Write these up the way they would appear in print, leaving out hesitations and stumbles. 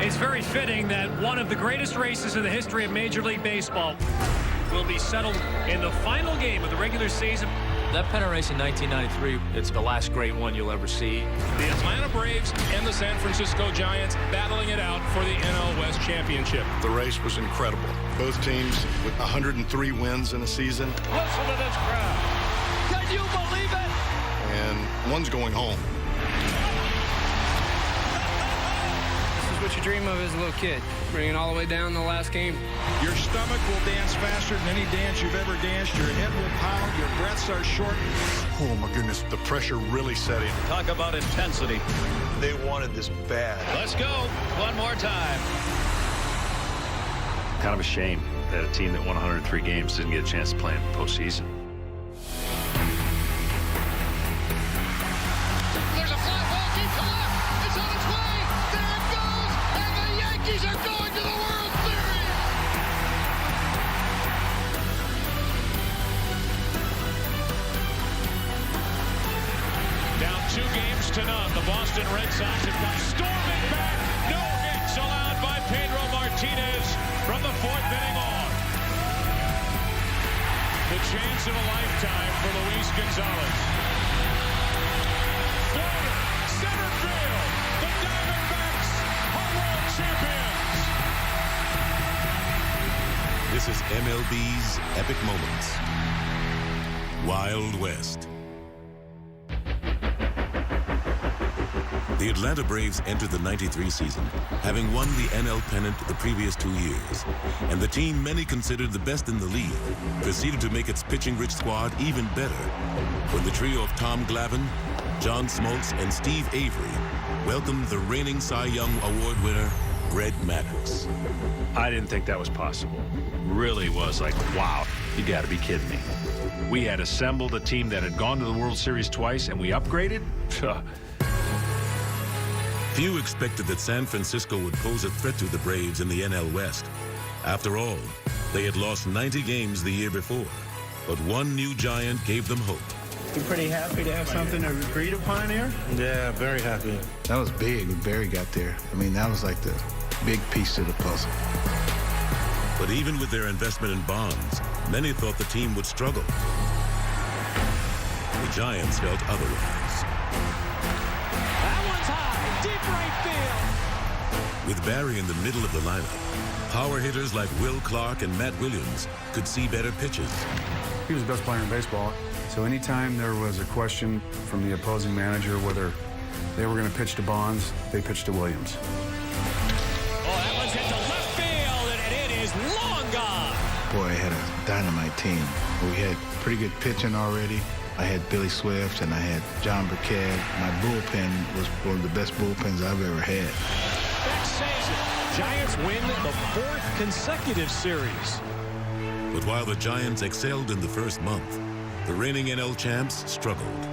It's very fitting that one of the greatest races in the history of Major League Baseball will be settled in the final game of the regular season. That pennant race in 1993, it's the last great one you'll ever see. The Atlanta Braves and the San Francisco Giants battling it out for the NL West Championship. The race was incredible. Both teams with 103 wins in a season. Listen to this crowd. Can you believe it? And one's going home. This is what you dream of as a little kid, bringing it all the way down to the last game. Your stomach will dance faster than any dance you've ever danced. Your head will pound. Your breaths are short. Oh, my goodness. The pressure really set in. Talk about intensity. They wanted this bad. Let's go. One more time. Kind of a shame that a team that won 103 games didn't get a chance to play in the postseason. There's a fly ball deep to left. It's on its way. There it goes. And the Yankees are going to the World Series. Down 2-0. The Boston Red Sox have come storming back. No hits allowed by Pedro Martinez from the 4th inning on. The chance of a lifetime for Luis Gonzalez. Floater, center field. The Diamondbacks are world champions. This is MLB's Epic Moments. Wild West. The Atlanta Braves entered the '93 season, having won the NL pennant the previous 2 years, and the team many considered the best in the league proceeded to make its pitching-rich squad even better when the trio of Tom Glavine, John Smoltz, and Steve Avery welcomed the reigning Cy Young Award winner, Greg Maddux. I didn't think that was possible. Really was like, wow, you got to be kidding me. We had assembled a team that had gone to the World Series twice, and we upgraded? Few expected that San Francisco would pose a threat to the Braves in the NL West. After all, they had lost 90 games the year before, but one new giant gave them hope. You're pretty happy to have something to agreed upon here? Yeah, very happy. That was big when Barry got there. I mean, that was like the big piece to the puzzle. But even with their investment in bonds, many thought the team would struggle. The Giants felt otherwise. That one's high, deep right field. With Barry in the middle of the lineup, power hitters like Will Clark and Matt Williams could see better pitches. He was the best player in baseball, so anytime there was a question from the opposing manager whether they were going to pitch to Bonds, they pitched to Williams. Oh, that one's hit to left field, and it is long gone. Boy, I had a dynamite team. We had pretty good pitching already. I had Billy Swift and I had John Burkett. My bullpen was one of the best bullpens I've ever had. Beck saves it. Giants win the 4th consecutive series. But while the Giants excelled in the first month, the reigning NL champs struggled.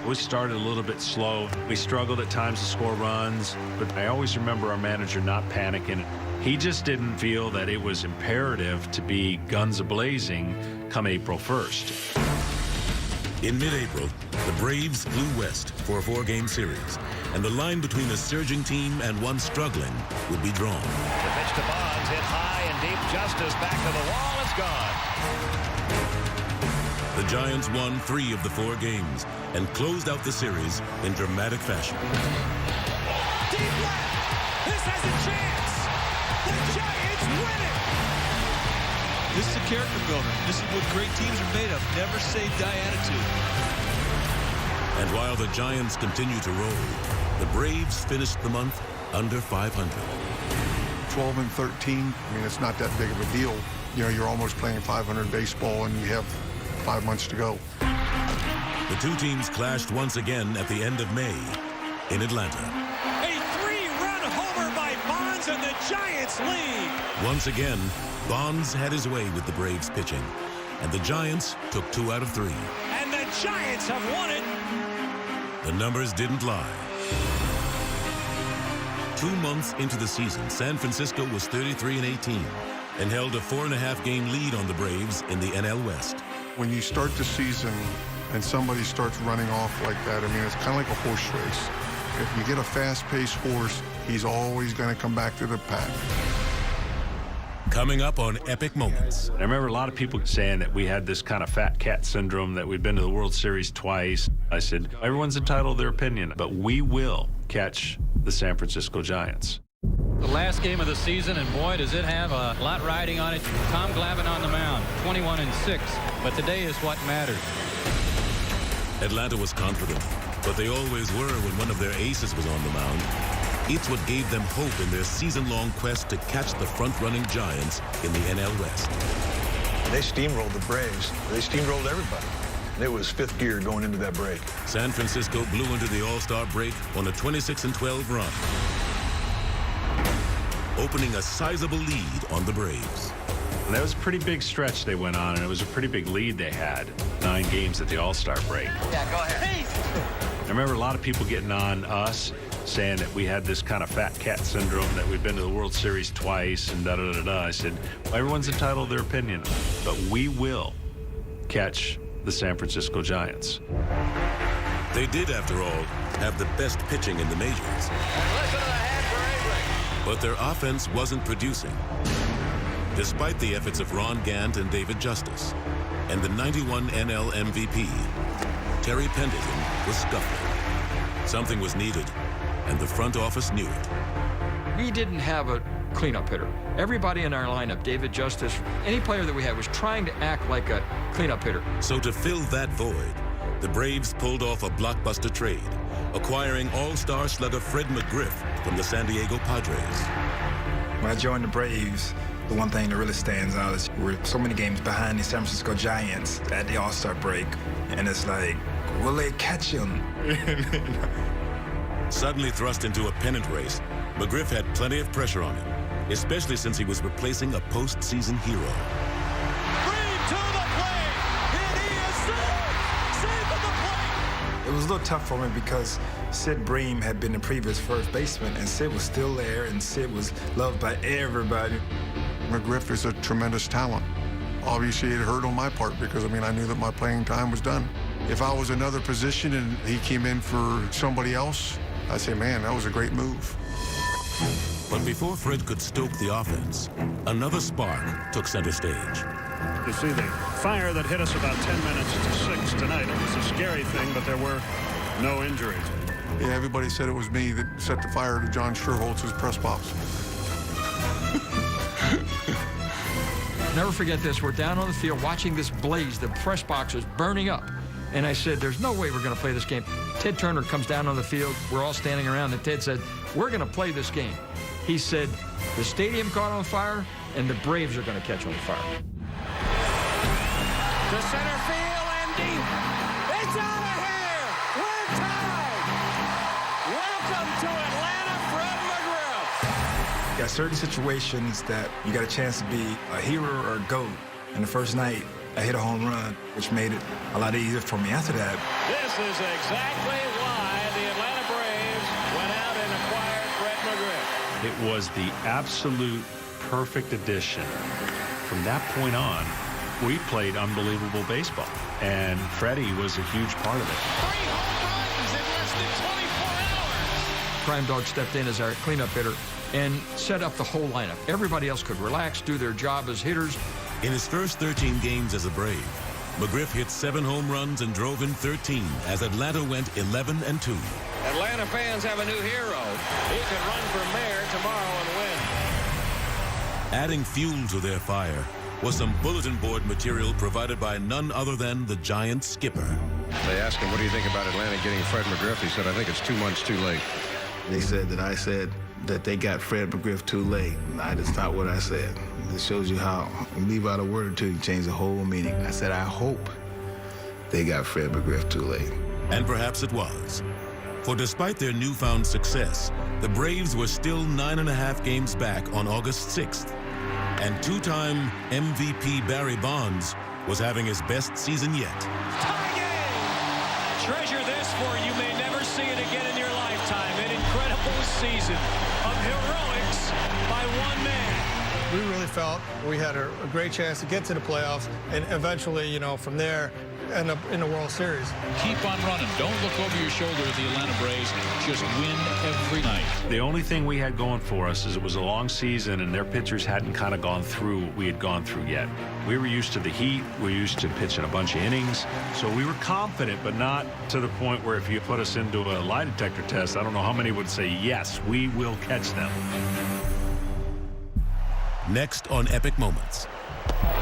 We started a little bit slow. We struggled at times to score runs, but I always remember our manager not panicking. He just didn't feel that it was imperative to be guns a-blazing come April 1st. In mid-April, the Braves flew west for a 4-game series, and the line between a surging team and one struggling would be drawn. The pitch to Bonds, hit high and deep. Justice back to the wall. It's gone. The Giants won 3 of the 4 games and closed out the series in dramatic fashion. Deep left. This has a chance. The Giants win it. This is a character builder. This is what great teams are made of. Never say die attitude. And while the Giants continue to roll, the Braves finished the month under 500. 12-13, I mean, it's not that big of a deal. You know, you're almost playing 500 baseball and you have 5 months to go. The two teams clashed once again at the end of May in Atlanta. A 3-run homer by Bonds and the Giants lead. Once again, Bonds had his way with the Braves pitching, and the Giants took 2 out of 3. And the Giants have won it. The numbers didn't lie. 2 months into the season, San Francisco was 33-18 and held a 4.5-game lead on the Braves in the NL West. When you start the season and somebody starts running off like that, I mean, it's kind of like a horse race. If you get a fast-paced horse he's always going to come back to the pack. Coming up on Epic Moments. I remember a lot of people saying that we had this kind of fat cat syndrome, that we'd been to the World Series twice. I said, everyone's entitled to their opinion, but we will catch the San Francisco Giants. The last game of the season, and boy, does it have a lot riding on it. Tom Glavine on the mound, 21-6, but today is what matters. Atlanta was confident, but they always were when one of their aces was on the mound. It's what gave them hope in their season-long quest to catch the front-running Giants in the NL West. They steamrolled the Braves. They steamrolled everybody. And it was fifth gear going into that break. San Francisco blew into the All-Star break on a 26-12 run, opening a sizable lead on the Braves. And that was a pretty big stretch they went on, and it was a pretty big lead they had. 9 games at the All-Star break. Yeah, go ahead. I remember a lot of people getting on us, saying that we had this kind of fat cat syndrome, that we'd been to the World Series twice, and da-da-da-da. I said, well, everyone's entitled to their opinion, but we will catch the San Francisco Giants. They did, after all, have the best pitching in the majors. Listen to the hand for But their offense wasn't producing, despite the efforts of Ron Gant and David Justice, and the 91 NL MVP, Terry Pendleton, was scuffling. Something was needed, and the front office knew it. We didn't have a cleanup hitter. Everybody in our lineup, David Justice, any player that we had was trying to act like a cleanup hitter. So to fill that void, the Braves pulled off a blockbuster trade, acquiring all-star slugger Fred McGriff from the San Diego Padres. When I joined the Braves, the one thing that really stands out is we're so many games behind the San Francisco Giants at the All-Star break, and it's like, will they catch him? Suddenly thrust into a pennant race, McGriff had plenty of pressure on him, especially since he was replacing a postseason hero. Bream to the plate, and he is safe at the plate. It was a little tough for me because Sid Bream had been the previous first baseman, and Sid was still there, and Sid was loved by everybody. McGriff is a tremendous talent. Obviously, it hurt on my part because, I mean, I knew that my playing time was done. If I was another position and he came in for somebody else, I'd say, man, that was a great move. But before Fred could stoke the offense, another spark took center stage. You see the fire that hit us about 10 minutes to 6 tonight. It was a scary thing, but there were no injuries. Yeah, everybody said it was me that set the fire to John Sherholtz's press box. Never forget this. We're down on the field watching this blaze. The press box is burning up. And I said, there's no way we're going to play this game. Ted Turner comes down on the field. We're all standing around, and Ted said, we're going to play this game. He said, the stadium caught on fire, and the Braves are going to catch on fire. To center field and deep. It's out of here. We're tied. Welcome to Atlanta, Fred McGriff. You got certain situations that you got a chance to be a hero or a GOAT. And the first night, I hit a home run, which made it a lot easier for me after that. This is exactly why the Atlanta Braves went out and acquired Fred McGriff. It was the absolute perfect addition. From that point on, we played unbelievable baseball, and Freddie was a huge part of it. 3 home runs in less than 24 hours. Crime Dog stepped in as our cleanup hitter and set up the whole lineup. Everybody else could relax, do their job as hitters. In his first 13 games as a Brave, McGriff hit 7 home runs and drove in 13 as Atlanta went 11-2. Atlanta fans have a new hero. He can run for mayor tomorrow and win. Adding fuel to their fire was some bulletin board material provided by none other than the Giants skipper. They asked him, what do you think about Atlanta getting Fred McGriff? He said, I think it's 2 months too late. They said that I said that they got Fred McGriff too late. That's not what I said. It shows you how you leave out a word or two, you change the whole meaning. I said, I hope they got Fred McGriff too late. And perhaps it was. For despite their newfound success, the Braves were still 9.5 games back on August 6th. And 2-time MVP Barry Bonds was having his best season yet. Tie game! Treasure this, for you may never see it again in your lifetime. An incredible season of heroics by one man. We really felt we had a great chance to get to the playoffs, and eventually, you know, from there, end up in the World Series. Keep on running. Don't look over your shoulder at the Atlanta Braves. Just win every night. The only thing we had going for us is it was a long season and their pitchers hadn't kind of gone through what we had gone through yet. We were used to the heat. We were used to pitching a bunch of innings. So we were confident, but not to the point where if you put us into a lie detector test, I don't know how many would say, yes, we will catch them. Next on Epic Moments.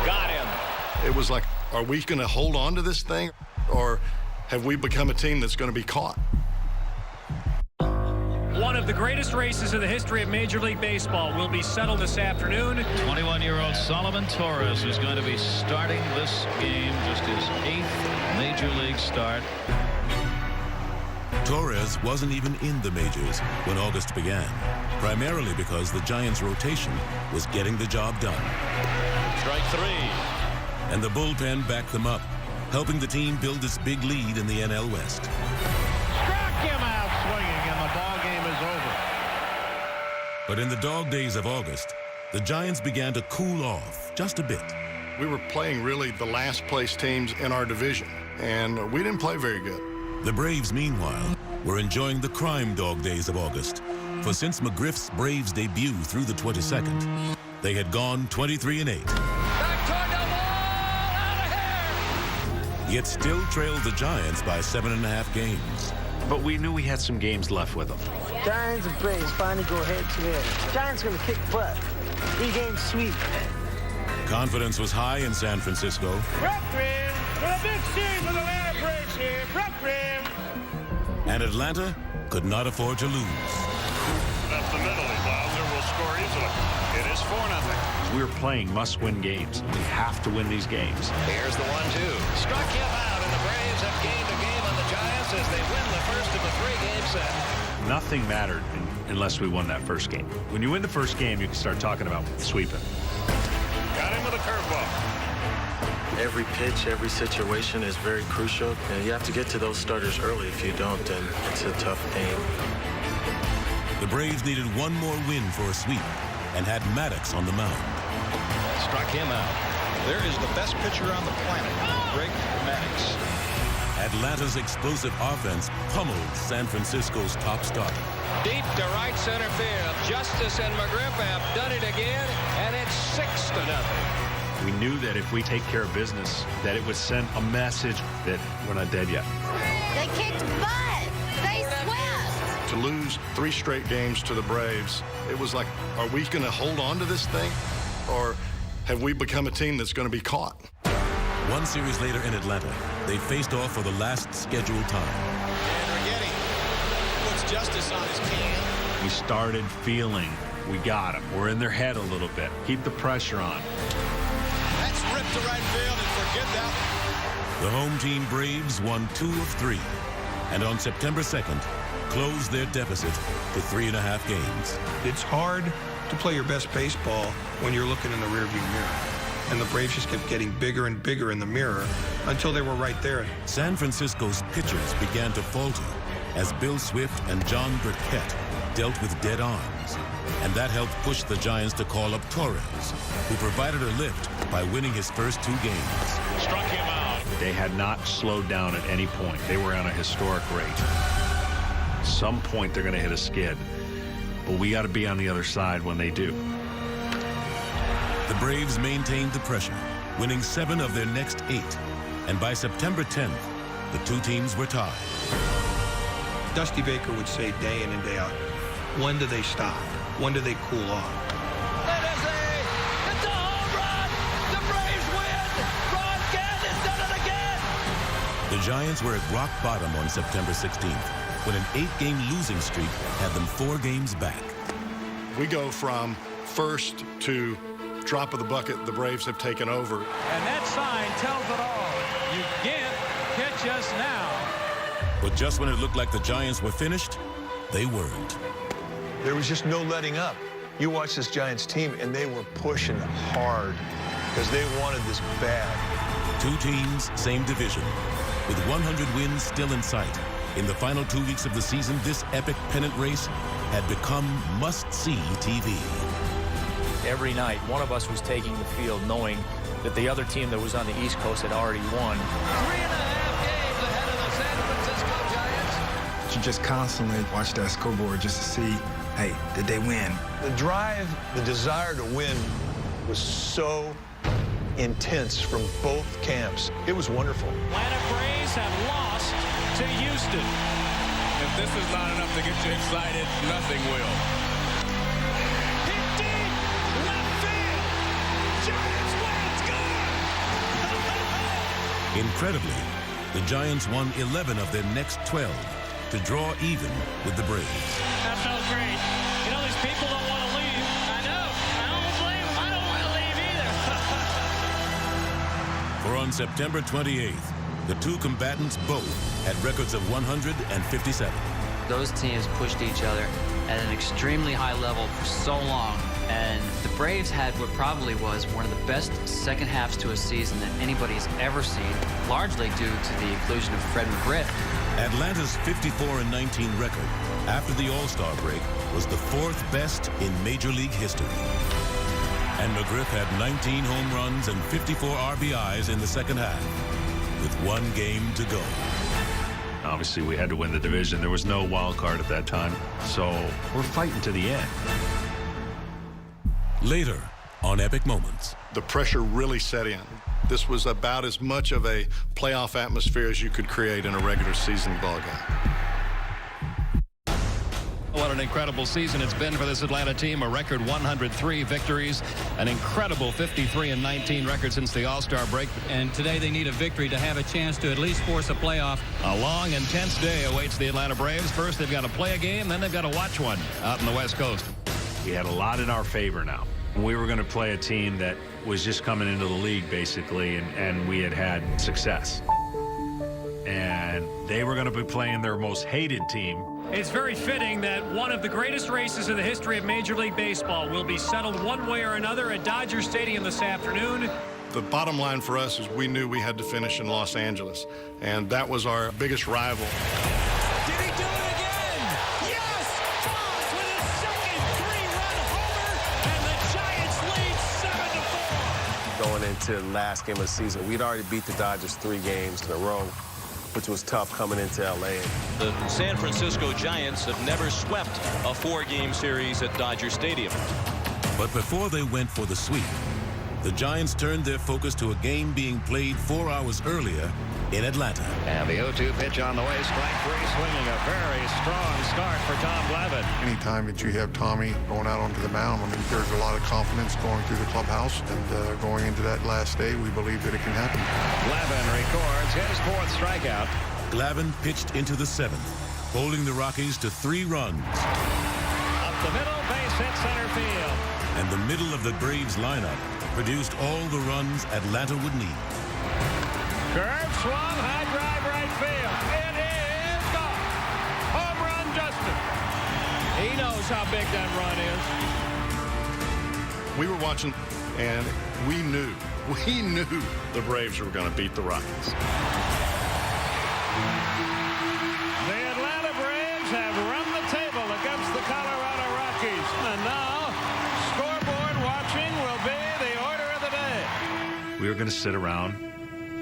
Got him. It was like, are we going to hold on to this thing, or have we become a team that's going to be caught? One of the greatest races in the history of Major League Baseball will be settled this afternoon. 21-year-old Solomon Torres is going to be starting this game, just his 8th Major League start. Torres wasn't even in the majors when August began, primarily because the Giants' rotation was getting the job done. Strike 3. And the bullpen backed them up, helping the team build this big lead in the NL West. Struck him out swinging, and the ball game is over. But in the dog days of August, the Giants began to cool off just a bit. We were playing really the last place teams in our division, and we didn't play very good. The Braves, meanwhile, were enjoying the crime dog days of August. For since McGriff's Braves debut through the 22nd, they had gone 23-8. Back toward the wall, out of here! Yet still trailed the Giants by 7.5 games. But we knew we had some games left with them. Giants and Braves finally go head-to-head. Giants gonna kick butt. 3-game sweep. Confidence was high in San Francisco. Brooklyn, for a big series for the Atlanta Braves here. Brooklyn. And Atlanta could not afford to lose. Up the middle, he plows it, will score easily. It is 4-0. We were playing must-win games. We have to win these games. Here's the 1-2. Struck him out, and the Braves have gained a game on the Giants as they win the first of a 3-game set. Nothing mattered unless we won that first game. When you win the first game, you can start talking about sweeping. Got him with a curveball. Every pitch, every situation is very crucial, and you have to get to those starters early. If you don't, then it's a tough game. The Braves needed one more win for a sweep and had Maddox on the mound. Struck him out. There is the best pitcher on the planet, Greg Maddox. Atlanta's explosive offense pummeled San Francisco's top starter. Deep to right center field. Justice and McGriff have done it again, and it's 6-0. We knew that if we take care of business, that it would send a message that we're not dead yet. They kicked butt. They swept. To lose 3 straight games to the Braves, it was like, are we going to hold on to this thing, or have we become a team that's going to be caught? One series later in Atlanta, they faced off for the last scheduled time. And Rigetti puts Justice on his can. We started feeling we got them. We're in their head a little bit. Keep the pressure on. That's ripped to right field, and forget that. The home team Braves won 2 of 3, and on September 2nd, closed their deficit to 3.5 games. It's hard to play your best baseball when you're looking in the rearview mirror. And the Braves just kept getting bigger and bigger in the mirror until they were right there. San Francisco's pitchers began to falter as Bill Swift and John Burkett dealt with dead arms. And that helped push the Giants to call up Torres, who provided a lift by winning his first 2 games. Struck him out. They had not slowed down at any point. They were on a historic rate. At some point, they're going to hit a skid. But we got to be on the other side when they do. The Braves maintained the pressure, winning 7 of their next 8. And by September 10th, the 2 teams were tied. Dusty Baker would say day in and day out, when do they stop? When do they cool off? It's a home run. The Braves win. Ron Gannon's done it again. The Giants were at rock bottom on September 16th, when an 8-game losing streak had them 4 games back. We go from first to drop of the bucket. The Braves have taken over. And that sign tells it all. You can't catch us now. But just when it looked like the Giants were finished, they weren't. There was just no letting up. You watch this Giants team, and they were pushing hard because they wanted this bad. 2 teams, same division. With 100 wins still in sight, in the final 2 weeks of the season, this epic pennant race had become must-see TV. Every night, one of us was taking the field knowing that the other team that was on the East Coast had already won. 3.5 games ahead of the San Francisco Giants. You just constantly watch that scoreboard just to see, hey, did they win? The drive, the desire to win was so intense from both camps. It was wonderful. Atlanta Braves have lost to Houston. If this is not enough to get you excited, nothing will. Hit deep, left field. Giants win, it's gone. Incredibly, the Giants won 11 of their next 12 to draw even with the Braves. That felt great. You know, these people don't want to leave. I know. I don't blame them. I don't want to leave either. For on September 28th, the two combatants both had records of 157. Those teams pushed each other at an extremely high level for so long, and the Braves had what probably was one of the best second halves to a season that anybody's ever seen, largely due to the inclusion of Fred McGriff. Atlanta's 54-19 record after the All-Star break was the fourth best in Major League history. And McGriff had 19 home runs and 54 RBIs in the second half, with one game to go. Obviously, we had to win the division. There was no wild card at that time, so we're fighting to the end. Later on Epic Moments. The pressure really set in. This was about as much of a playoff atmosphere as you could create in a regular season ballgame. What an incredible season it's been for this Atlanta team. A record 103 victories, an incredible 53-19 record since the All-Star break. And today they need a victory to have a chance to at least force a playoff. A long, intense day awaits the Atlanta Braves. First, they've got to play a game, then they've got to watch one out in the West Coast. We had a lot in our favor now. We were going to play a team that was just coming into the league, basically, and we had had success. And they were going to be playing their most hated team. It's very fitting that one of the greatest races in the history of Major League Baseball will be settled one way or another at Dodger Stadium this afternoon. The bottom line for us is we knew we had to finish in Los Angeles, and that was our biggest rival. Did he do it again? Yes! Bonds with his second three-run homer, and the Giants lead 7-4. Going into the last game of the season, we'd already beat the Dodgers 3 games in a row, which was tough coming into L.A. The San Francisco Giants have never swept a 4-game series at Dodger Stadium. But before they went for the sweep, the Giants turned their focus to a game being played 4 hours earlier in Atlanta. And the 0-2 pitch on the way, strike 3, swinging a very strong start for Tom Glavine. Anytime that you have Tommy going out onto the mound, I mean, there's a lot of confidence going through the clubhouse, and going into that last day, we believe that it can happen. Glavine records his 4th strikeout. Glavine pitched into the 7th, holding the Rockies to 3 runs. Up the middle, base hit center field. And the middle of the Braves lineup produced all the runs Atlanta would need. Curve swung, high drive right field. It is gone. Home run, Justin. He knows how big that run is. We were watching, and we knew the Braves were going to beat the Rockies. The Atlanta Braves have run the table against the Colorado Rockies. And now, scoreboard watching will be the order of the day. We were going to sit around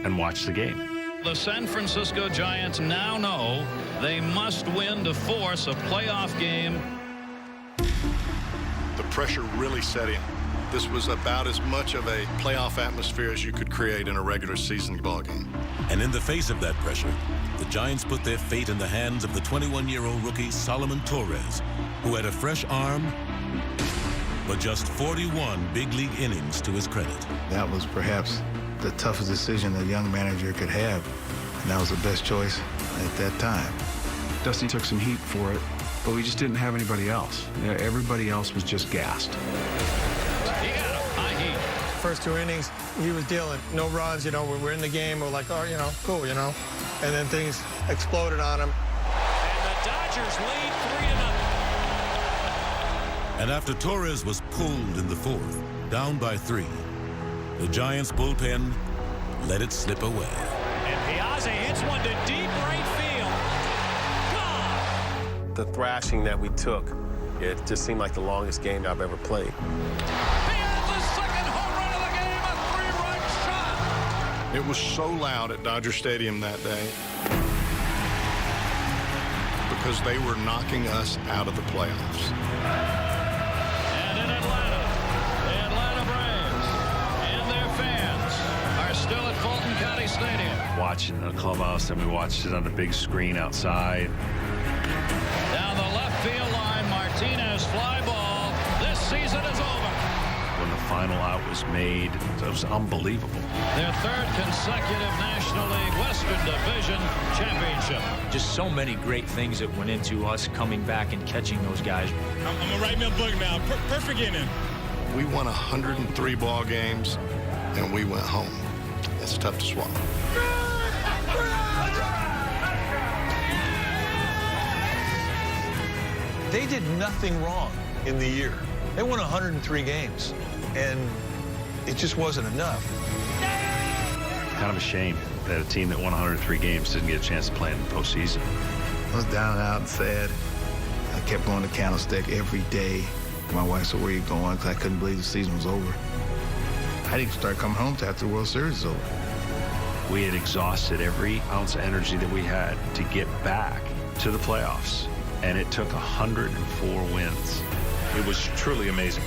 and watch the game. The San Francisco Giants now know they must win to force a playoff game. The pressure really set in. This was about as much of a playoff atmosphere as you could create in a regular season ballgame. And in the face of that pressure, the Giants put their fate in the hands of the 21-year-old rookie Solomon Torres, who had a fresh arm, but just 41 big league innings to his credit. That was perhaps the toughest decision a young manager could have, and that was the best choice at that time. Dusty took some heat for it, but we just didn't have anybody else. Everybody else was just gassed. He got a high heat. First 2 innings, he was dealing. No runs, we're in the game. We're like, oh, cool, And then things exploded on him. And the Dodgers lead 3-0. And after Torres was pulled in the 4th, down by 3, the Giants' bullpen let it slip away. And Piazza hits one to deep right field. Gone! The thrashing that we took, it just seemed like the longest game I've ever played. Piazza's second home run of the game, a 3-run It was so loud at Dodger Stadium that day because they were knocking us out of the playoffs. And in Atlanta, the Atlanta Braves and their fans are still at Fulton County Stadium. Watching the clubhouse, and we watched it on the big screen outside. Down the left field line, Martinez fly ball. This season is over. When the final out was made, it was unbelievable. Their third consecutive National League Western Division championship. Just so many great things that went into us coming back and catching those guys. I'm a right middle book now. Perfect inning. We won 103 ball games, and we went home. It's tough to swallow. They did nothing wrong in the year. They won 103 games, and it just wasn't enough. Kind of a shame that a team that won 103 games didn't get a chance to play in the postseason. I was down and out and sad. I kept going to Candlestick every day. My wife said, "Where are you going?" Because I couldn't believe the season was over. I didn't start coming home till after the World Series was over. We had exhausted every ounce of energy that we had to get back to the playoffs, and it took 104 wins. It was truly amazing.